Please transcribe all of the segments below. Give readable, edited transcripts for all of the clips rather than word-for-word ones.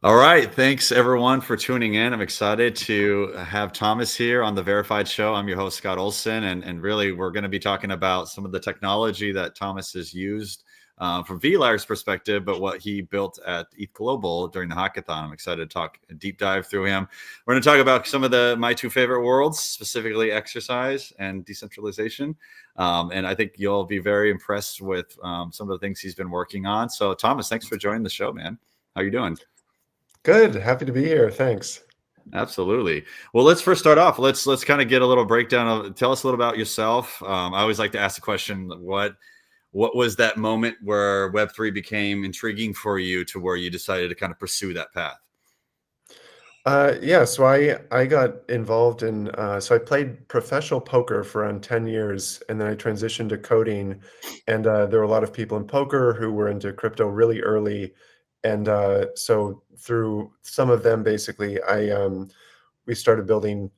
All right. Thanks everyone for tuning in. I'm excited to have Thomas here on the Verified Show. I'm your host, Scott Olson, and really we're going to be talking about some of the technology that Thomas has used from VLayer's perspective, but what he built at ETH Global during the hackathon. I'm excited to talk a deep dive through him. We're going to talk about some of my two favorite worlds, specifically exercise and decentralization. And I think you'll be very impressed with some of the things he's been working on. So Thomas, thanks for joining the show, man. How you doing? Good. Happy to be here. Thanks. Absolutely. Well, let's first start off. Let's kind of get a little breakdown of. Tell us a little about yourself. I always like to ask the question: what was that moment where Web3 became intriguing for you to where you decided to kind of pursue that path? Yeah, so I got involved in so I played professional poker for around 10 years, and then I transitioned to coding. And there were a lot of people in poker who were into crypto really early. And so through some of them, basically, we started building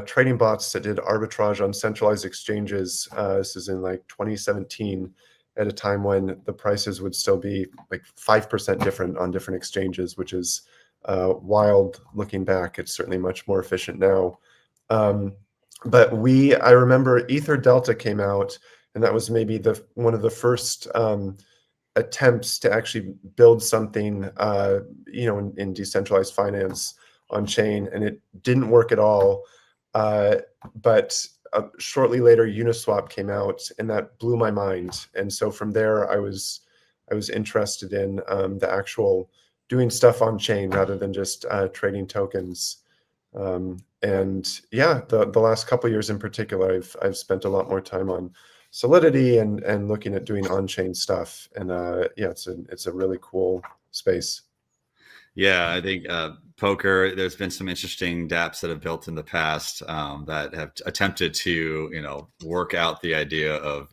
trading bots that did arbitrage on centralized exchanges. This is in like 2017, at a time when the prices would still be like 5% different on different exchanges, which is wild looking back. It's certainly much more efficient now. Um, but I remember Ether Delta came out, and that was maybe one of the first attempts to actually build something, in decentralized finance on chain, and it didn't work at all. Uh, but shortly later, Uniswap came out, and that blew my mind. And so from there, I was interested in the actual doing stuff on chain rather than just trading tokens. And yeah, the last couple of years in particular, I've spent a lot more time on Solidity and looking at doing on-chain stuff. And yeah, it's a really cool space. Yeah, I think poker. There's been some interesting DApps that have built in the past that have attempted to, work out the idea of,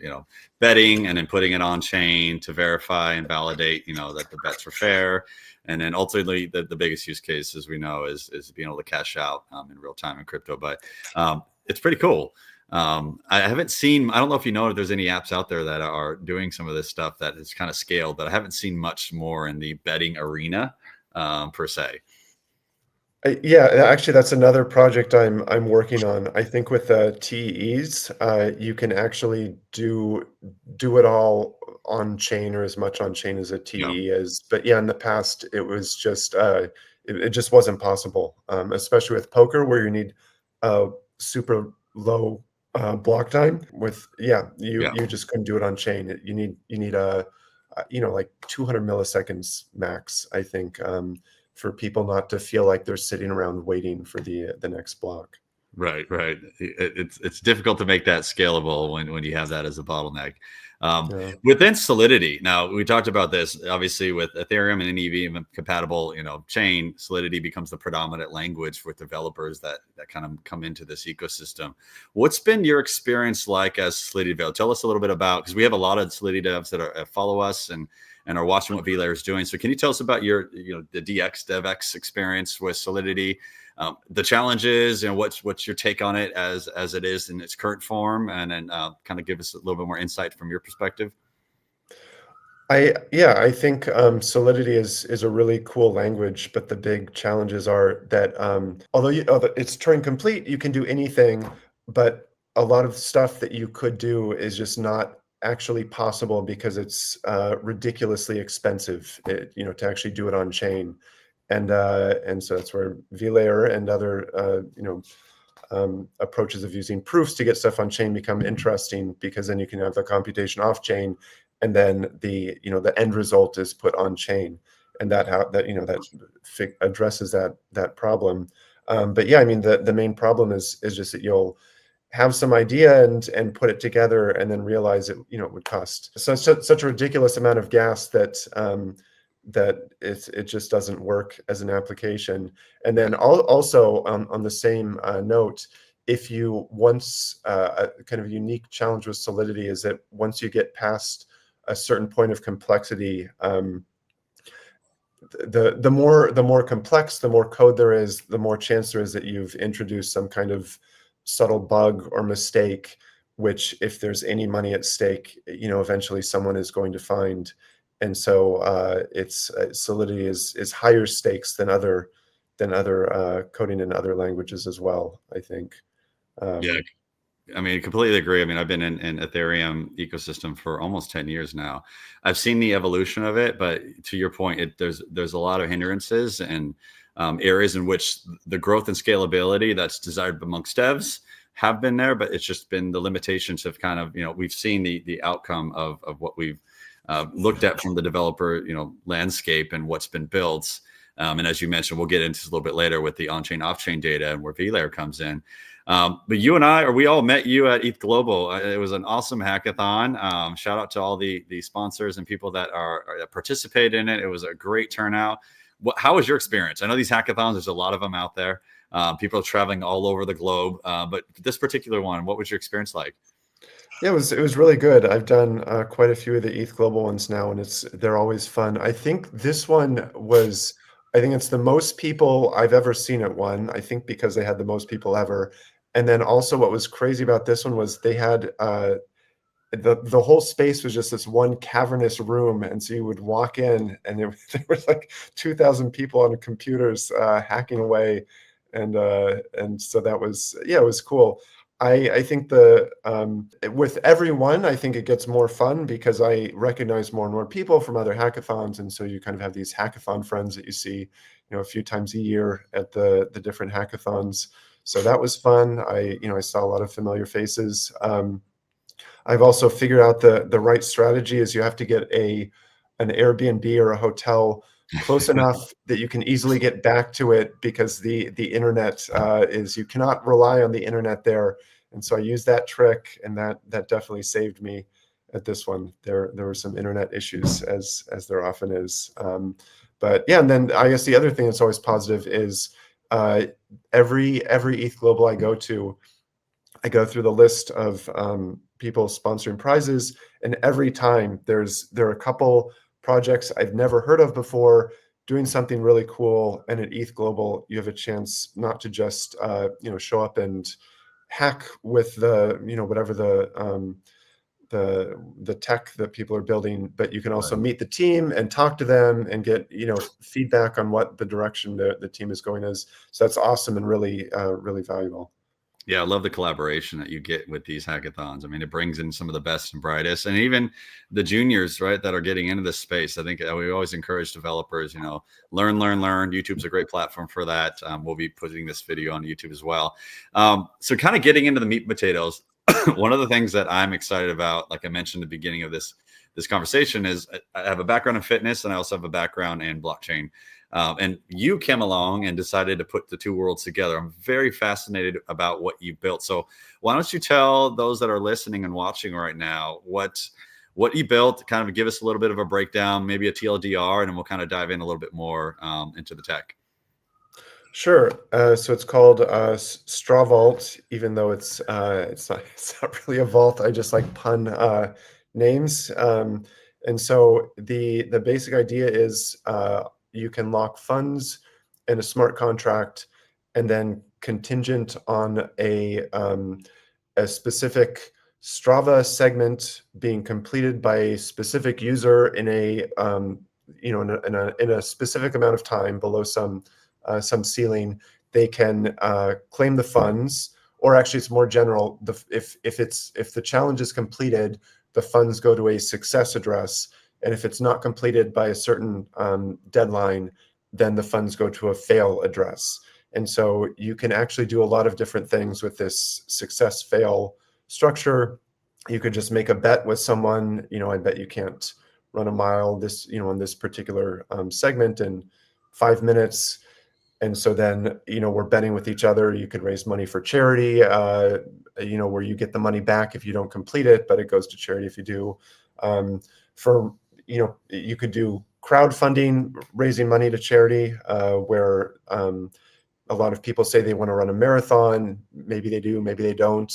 betting and then putting it on chain to verify and validate, that the bets were fair. And then ultimately, the biggest use case, as we know, is being able to cash out in real time in crypto. But it's pretty cool. I haven't seen. I don't know if you know if there's any apps out there that are doing some of this stuff that is kind of scaled, but I haven't seen much more in the betting arena per se. Yeah, actually, that's another project I'm working on. I think with TEs, you can actually do it all on chain, or as much on chain as a Yeah. TE is. But yeah, in the past, it was just it just wasn't possible, especially with poker, where you need super low block time. With yeah, you Yeah. you just couldn't do it on chain. You need a like 200 milliseconds max, I think. For people not to feel like they're sitting around waiting for the next block. Right, right. It's difficult to make that scalable when you have that as a bottleneck. Um, Yeah. Within Solidity, now we talked about this. Obviously, with Ethereum and an EV compatible, chain, Solidity becomes the predominant language for developers that kind of come into this ecosystem. What's been your experience like as Solidity developer? Tell us a little bit about, because we have a lot of Solidity devs that follow us and are watching what VLayer is doing. So can you tell us about your, the DX DevX experience with Solidity? The challenges and what's your take on it as it is in its current form, and then kind of give us a little bit more insight from your perspective. I think Solidity is a really cool language, but the big challenges are that although it's Turing complete, you can do anything, but a lot of stuff that you could do is just not actually possible because it's ridiculously expensive, to actually do it on chain. And so that's where VLayer and other approaches of using proofs to get stuff on chain become interesting, because then you can have the computation off chain, and then the end result is put on chain, and that addresses that problem. But yeah, I mean, the main problem is just that you'll have some idea and put it together and then realize it would cost such a ridiculous amount of gas that it just doesn't work as an application. And then also on the same note, if you once a kind of unique challenge with Solidity is that once you get past a certain point of complexity, the more complex, the more code there is, the more chance there is that you've introduced some kind of subtle bug or mistake, which, if there's any money at stake, eventually someone is going to find. And so it's Solidity is higher stakes than other coding in other languages as well, I think. Yeah, I mean, completely agree. I mean, I've been in Ethereum ecosystem for almost 10 years now. I've seen the evolution of it, but to your point, there's a lot of hindrances and areas in which the growth and scalability that's desired amongst devs have been there, but it's just been the limitations of kind of, we've seen the outcome of what we've looked at from the developer, landscape and what's been built. And as you mentioned, we'll get into this a little bit later with the on-chain, off-chain data and where vlayer comes in. But you and I, or we all met you at ETH Global. It was an awesome hackathon. Shout out to all the sponsors and people that that participate in it. It was a great turnout. How was your experience? I know these hackathons, there's a lot of them out there. People are traveling all over the globe. But this particular one, what was your experience like? Yeah, it was really good. I've done quite a few of the ETH Global ones now, and they're always fun. I think this one was, I think it's the most people I've ever seen at one. I think because they had the most people ever. And then also what was crazy about this one was they had the whole space was just this one cavernous room, and so you would walk in, and there was like 2,000 people on computers hacking away, and so that was, yeah, it was cool. I think with everyone, I think it gets more fun because I recognize more and more people from other hackathons, and so you kind of have these hackathon friends that you see, a few times a year at the different hackathons. So that was fun. I saw a lot of familiar faces. I've also figured out the right strategy is you have to get an Airbnb or a hotel close enough that you can easily get back to it, because the internet is, you cannot rely on the internet there. And so I used that trick, and that definitely saved me at this one. There were some internet issues, as there often is. But yeah, and then I guess the other thing that's always positive is every ETH Global I go through the list of people sponsoring prizes, and every time there are a couple projects I've never heard of before doing something really cool. And at ETH Global, you have a chance not to just show up and hack with whatever the tech that people are building, but you can also Right. meet the team and talk to them and get feedback on what the direction the team is going is. So that's awesome and really really valuable. Yeah, I love the collaboration that you get with these hackathons. I mean, it brings in some of the best and brightest, and even the juniors, right, that are getting into this space. I think we always encourage developers, learn, learn, learn. YouTube's a great platform for that. We'll be putting this video on YouTube as well. So kind of getting into the meat and potatoes, one of the things that I'm excited about, like I mentioned at the beginning of this conversation, is I have a background in fitness and I also have a background in blockchain. And you came along and decided to put the two worlds together. I'm very fascinated about what you built. So why don't you tell those that are listening and watching right now what you built, kind of give us a little bit of a breakdown, maybe a TLDR, and then we'll kind of dive in a little bit more into the tech. Sure. So it's called straVault, even though it's not really a vault. I just like pun names. And so the basic idea is you can lock funds in a smart contract, and then contingent on a specific Strava segment being completed by a specific user in a in a specific amount of time below some ceiling, they can claim the funds. Or actually, it's more general. If the challenge is completed, the funds go to a success address, and if it's not completed by a certain deadline, then the funds go to a fail address. And so you can actually do a lot of different things with this success fail structure. You could just make a bet with someone. I bet you can't run a mile on this particular segment in 5 minutes. And so then, we're betting with each other. You could raise money for charity, where you get the money back if you don't complete it, but it goes to charity if you do. You could do crowdfunding, raising money to charity, where a lot of people say they want to run a marathon. Maybe they do, maybe they don't.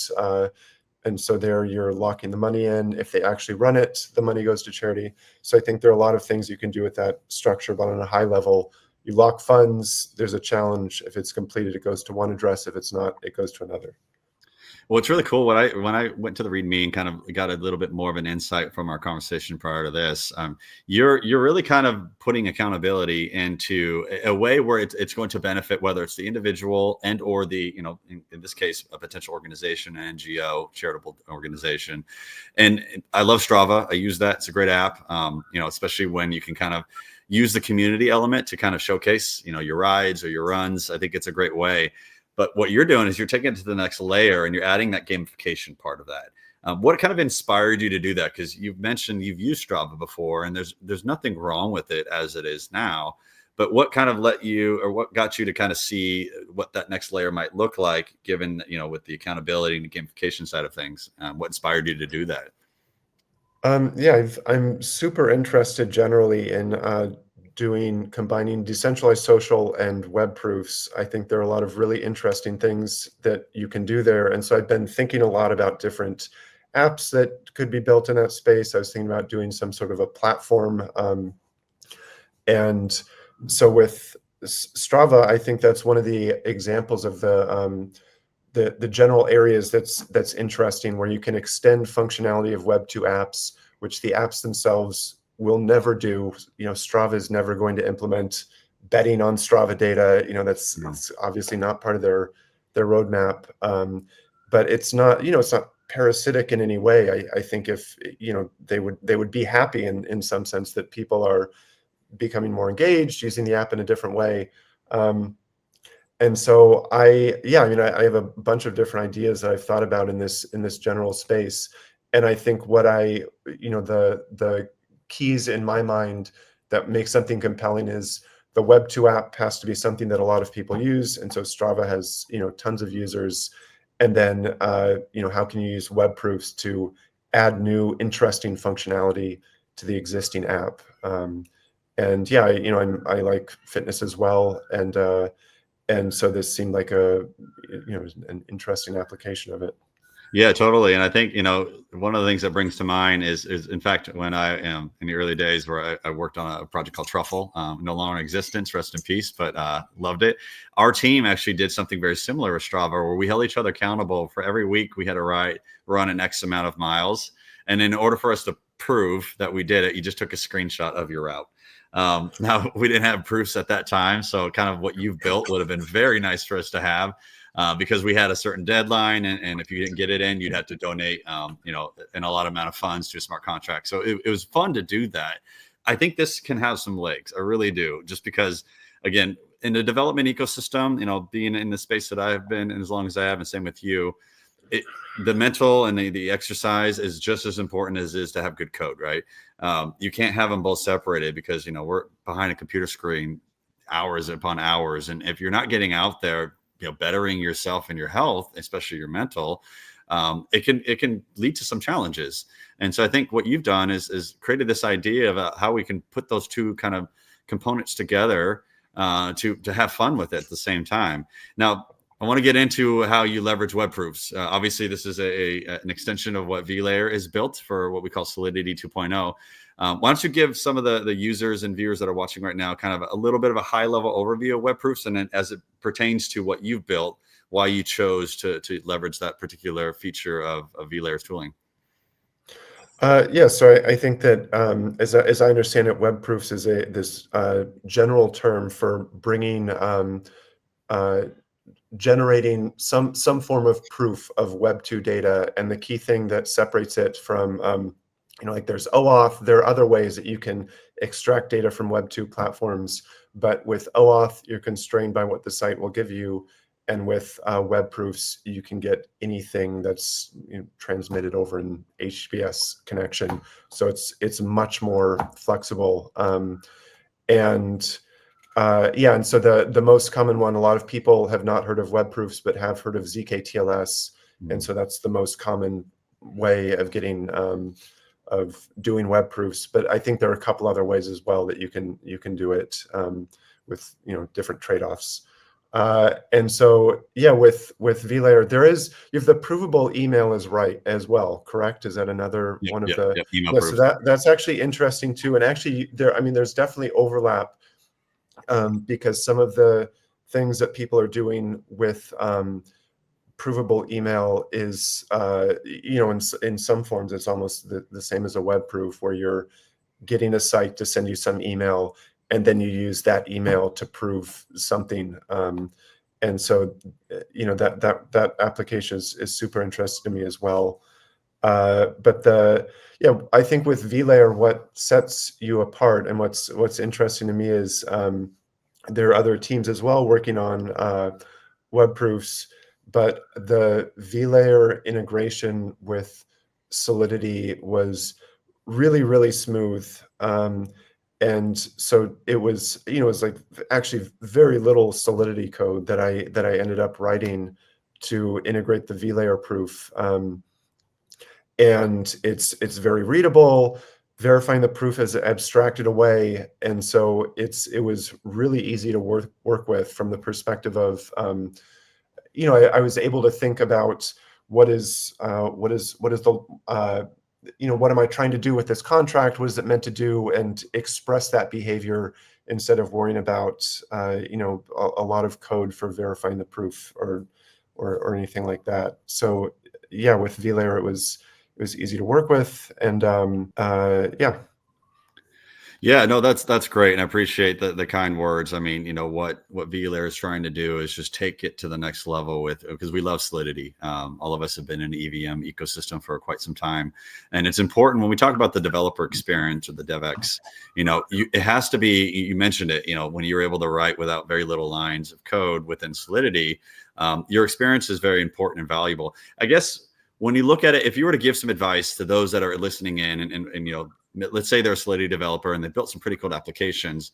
And so there you're locking the money in. If they actually run it, the money goes to charity. So I think there are a lot of things you can do with that structure, but on a high level, you lock funds, there's a challenge. If it's completed, it goes to one address. If it's not, it goes to another. Well, it's really cool. When I went to the README and kind of got a little bit more of an insight from our conversation prior to this, you're really kind of putting accountability into a way where it's going to benefit whether it's the individual and or the, in this case, a potential organization, an NGO, charitable organization. And I love Strava. I use that. It's a great app. Especially when you can kind of use the community element to kind of showcase, your rides or your runs. I think it's a great way. But what you're doing is you're taking it to the next layer and you're adding that gamification part of that. What kind of inspired you to do that? Because you've mentioned you've used Strava before, and there's nothing wrong with it as it is now. But what kind of what got you to kind of see what that next layer might look like, given with the accountability and the gamification side of things? What inspired you to do that? Yeah, I'm super interested generally in combining decentralized social and web proofs. I think there are a lot of really interesting things that you can do there. And so I've been thinking a lot about different apps that could be built in that space. I was thinking about doing some sort of a platform. And so with Strava, I think that's one of the examples of the general areas that's interesting, where you can extend functionality of Web2 apps, which the apps themselves will never do. Strava is never going to implement betting on Strava data. It's obviously not part of their roadmap. But it's not parasitic in any way. I think if they would be happy in some sense that people are becoming more engaged, using the app in a different way. And so I have a bunch of different ideas that I've thought about in this general space. And I think the keys in my mind that make something compelling is the Web2 app has to be something that a lot of people use. And so Strava has, tons of users. And then, how can you use web proofs to add new interesting functionality to the existing app? And yeah, I like fitness as well. And so this seemed like an interesting application of it. Yeah, totally. And I think, one of the things that brings to mind is in fact, when I am in the early days where I worked on a project called Truffle, no longer in existence, rest in peace, but loved it. Our team actually did something very similar with Strava, where we held each other accountable for every week. We had to run an X amount of miles. And in order for us to prove that we did it, you just took a screenshot of your route. Now, we didn't have proofs at that time. So kind of what you've built would have been very nice for us to have. Because we had a certain deadline, and if you didn't get it in, you'd have to donate, in a lot amount of funds to a smart contract. So it was fun to do that. I think this can have some legs. I really do, just because, again, in the development ecosystem, being in the space that I've been in as long as I have, and same with you, the mental and the exercise is just as important as it is to have good code, right? You can't have them both separated, because, we're behind a computer screen hours upon hours. And if you're not getting out there, bettering yourself and your health, especially your mental, it can lead to some challenges. And so I think what you've done is created this idea of how we can put those two kind of components together to have fun with it at the same time. Now, I want to get into how you leverage web proofs. Obviously, this is an extension of what vlayer is built for, what we call Solidity 2.0. Why don't you give some of the users and viewers that are watching right now kind of a little bit of a high-level overview of web proofs, and then as it pertains to what you've built, why you chose to leverage that particular feature of vlayer's tooling? Yeah, so I think that as I understand it, web proofs is this general term for bringing generating some form of proof of Web2 data. And the key thing that separates it from, like there's OAuth, there are other ways that you can extract data from Web2 platforms. But with OAuth, you're constrained by what the site will give you. And with web proofs, you can get anything that's transmitted over an HTTPS connection. So it's much more flexible. And so the most common one, a lot of people have not heard of web proofs, but have heard of zk-TLS. And so that's the most common way of doing web proofs. But I think there are a couple other ways as well that you can do it with different trade-offs. And so yeah, with vlayer, you have the provable email as well, correct? Is that another one of the email yeah? proof. So that's actually interesting too. And actually, there's definitely overlap. Because some of the things that people are doing with provable email is, in some forms, it's almost the same as a web proof, where you're getting a site to send you some email, and then you use that email to prove something. And so, that application is super interesting to me as well. But I think with vLayer, what sets you apart and what's interesting to me is, there are other teams as well working on web proofs, but the vLayer integration with Solidity was really, really smooth. And so it was like actually very little Solidity code that I ended up writing to integrate the vLayer proof. And it's very readable. Verifying the proof is abstracted away, and so it was really easy to work with from the perspective of, I was able to think about what am I trying to do with this contract? What is it meant to do? And express that behavior instead of worrying about a lot of code for verifying the proof or anything like that. So yeah, with vLayer it was easy to work with, and yeah. Yeah, no, that's great, and I appreciate the kind words. I mean, what vLayer is trying to do is just take it to the next level with, because we love Solidity. All of us have been in the EVM ecosystem for quite some time, and it's important when we talk about the developer experience or the DevX. It has to be. You mentioned it. When you're able to write without very little lines of code within Solidity, your experience is very important and valuable. I guess when you look at it, if you were to give some advice to those that are listening in, and let's say they're a Solidity developer and they built some pretty cool applications,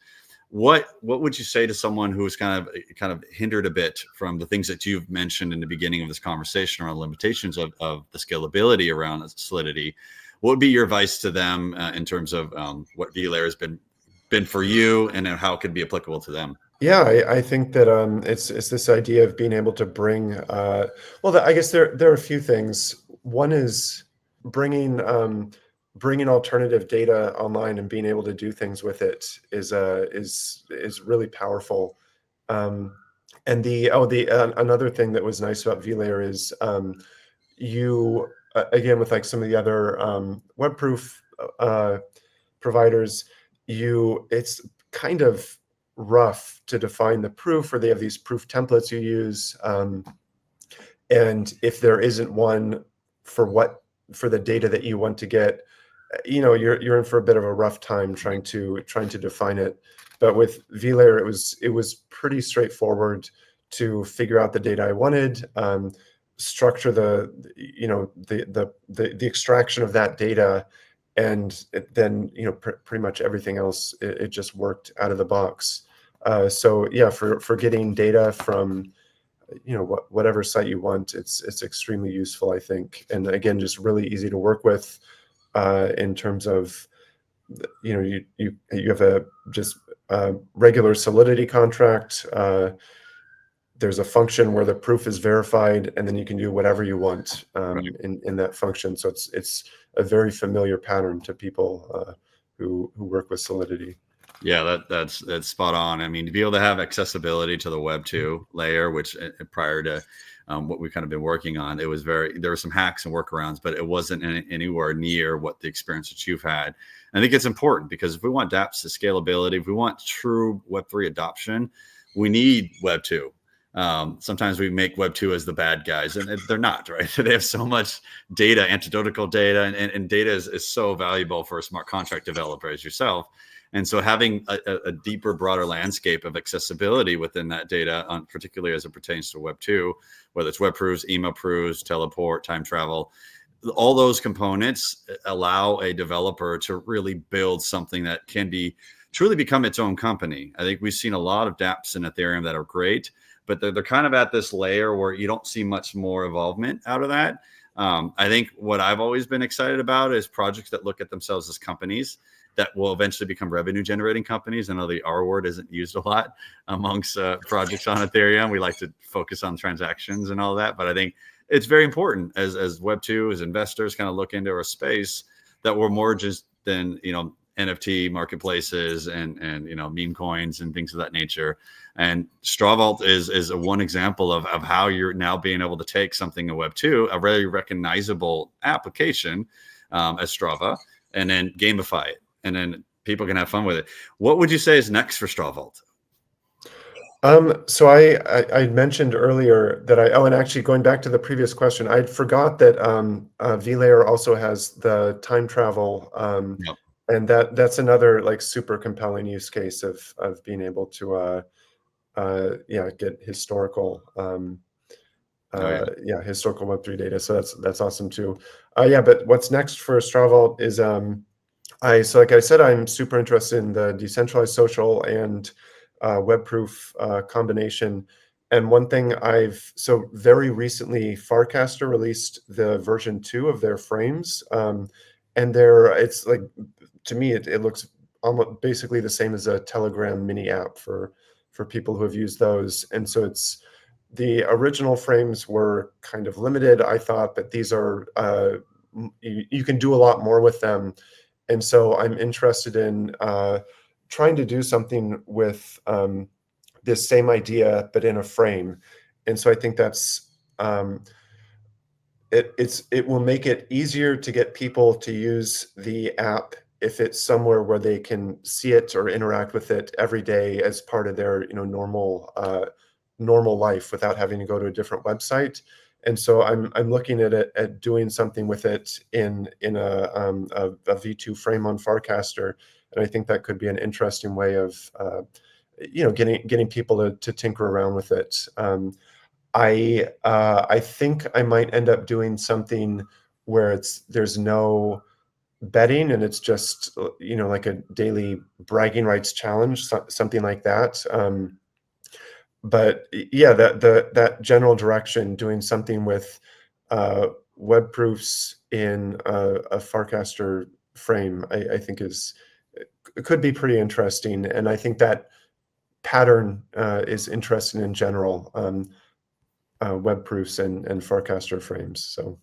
what would you say to someone who's kind of hindered a bit from the things that you've mentioned in the beginning of this conversation around limitations of the scalability around Solidity? What would be your advice to them in terms of what vLayer has been for you, and how it could be applicable to them? Yeah, I think that it's this idea of being able to bring. I guess there are a few things. One is bringing alternative data online and being able to do things with it is really powerful. And another thing that was nice about vLayer is, you again, with like some of the other web proof providers, it's kind of rough to define the proof, or they have these proof templates you use. And if there isn't one for the data that you want to get, you're in for a bit of a rough time trying to define it. But with vLayer, it was pretty straightforward to figure out the data I wanted, structure the extraction of that data, and then pretty much everything else, it just worked out of the box. So yeah, for getting data from whatever site you want, it's extremely useful, I think. And again, just really easy to work with, in terms of you have a just regular Solidity contract. There's a function where the proof is verified, and then you can do whatever you want in that function. So it's a very familiar pattern to people who work with Solidity. Yeah, that's spot on. I mean, to be able to have accessibility to the Web 2 layer, which prior to what we've kind of been working on, there were some hacks and workarounds, but it wasn't anywhere near what the experience that you've had. I think it's important, because if we want dApps to scalability, if we want true Web3 adoption, we need Web 2. Sometimes we make Web 2 as the bad guys, and they're not, right? They have so much data, anecdotal data, and data is so valuable for a smart contract developer as yourself. And so having a deeper, broader landscape of accessibility within that data, particularly as it pertains to Web 2, whether it's web proofs, email proofs, teleport, time travel, all those components allow a developer to really build something that can truly become its own company. I think we've seen a lot of dApps in Ethereum that are great, but they're kind of at this layer where you don't see much more involvement out of that. I think what I've always been excited about is projects that look at themselves as companies that will eventually become revenue generating companies. I know the R word isn't used a lot amongst projects on Ethereum. We like to focus on transactions and all that, but I think it's very important as Web 2, as investors kind of look into our space, that we're more just than, NFT marketplaces and meme coins and things of that nature. And straVault is a one example of how you're now being able to take something in Web2, a very recognizable application as Strava, and then gamify it, and then people can have fun with it. What would you say is next for straVault? So I mentioned earlier that and actually going back to the previous question, I forgot that vlayer also has the time travel, Yep. and that's another like super compelling use case of being able to get historical Oh yeah. historical Web3 data. So that's awesome too. But what's next for straVault is like I said, I'm super interested in the decentralized social and web-proof combination. And one thing so very recently, Farcaster released the version 2 of their frames. And it's like, to me, it looks almost basically the same as a Telegram mini app for people who have used those. And so the original frames were kind of limited. I thought that these are, you can do a lot more with them. And so I'm interested in trying to do something with this same idea, but in a frame. And so I think that's it will make it easier to get people to use the app if it's somewhere where they can see it or interact with it every day as part of their normal life without having to go to a different website. And so I'm looking at it at doing something with it in a V2 frame on Farcaster, and I think that could be an interesting way of getting people to tinker around with it. I think I might end up doing something where there's no betting and it's just like a daily bragging rights challenge, something like that. But yeah, that general direction, doing something with web proofs in a Farcaster frame, I think it could be pretty interesting, and I think that pattern is interesting in general. Web proofs and Farcaster frames. So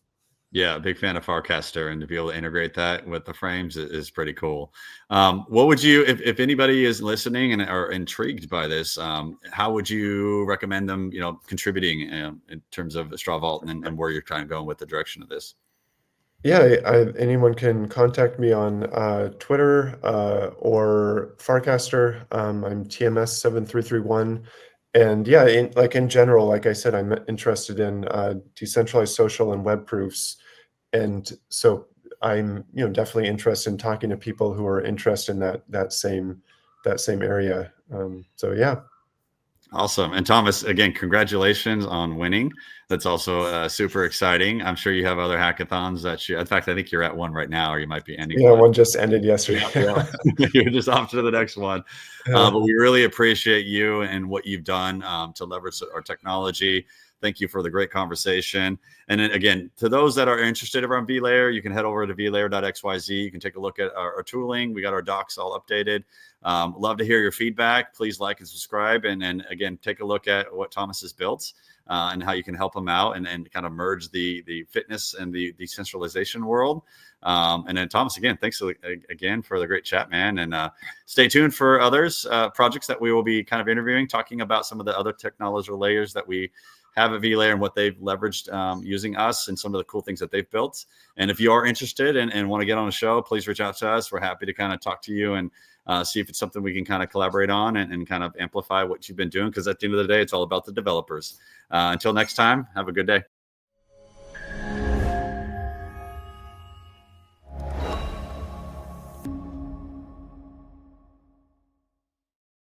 Yeah, big fan of Farcaster, and to be able to integrate that with the frames is pretty cool. What would you, if anybody is listening and are intrigued by this, how would you recommend them, contributing in terms of StraVault and where you're kind of going with the direction of this? yeah, anyone can contact me on Twitter or Farcaster. I'm TMS7331. And yeah, in general, like I said, I'm interested in decentralized social and web proofs. And so I'm definitely interested in talking to people who are interested in that same area. So yeah. Awesome. And Thomas, again, congratulations on winning. That's also super exciting. I'm sure you have other hackathons in fact, I think you're at one right now, or you might be ending Yeah, one. one just ended yesterday. Yeah. You're just off to the next one. But we really appreciate you and what you've done to leverage our technology. Thank you for the great conversation. And then again, to those that are interested around vlayer, you can head over to vlayer.xyz. You can take a look at our tooling. We got our docs all updated. Love to hear your feedback. Please like and subscribe. And then again, take a look at what Thomas has built and how you can help him out and kind of merge the fitness and the decentralization world. And then Thomas, again, thanks again for the great chat, man. And stay tuned for others projects that we will be kind of interviewing, talking about some of the other technological layers that we have at vlayer and what they've leveraged using us and some of the cool things that they've built. And if you are interested and want to get on a show, please reach out to us. We're happy to kind of talk to you and see if it's something we can kind of collaborate on and kind of amplify what you've been doing. Because at the end of the day, it's all about the developers. Until next time, have a good day.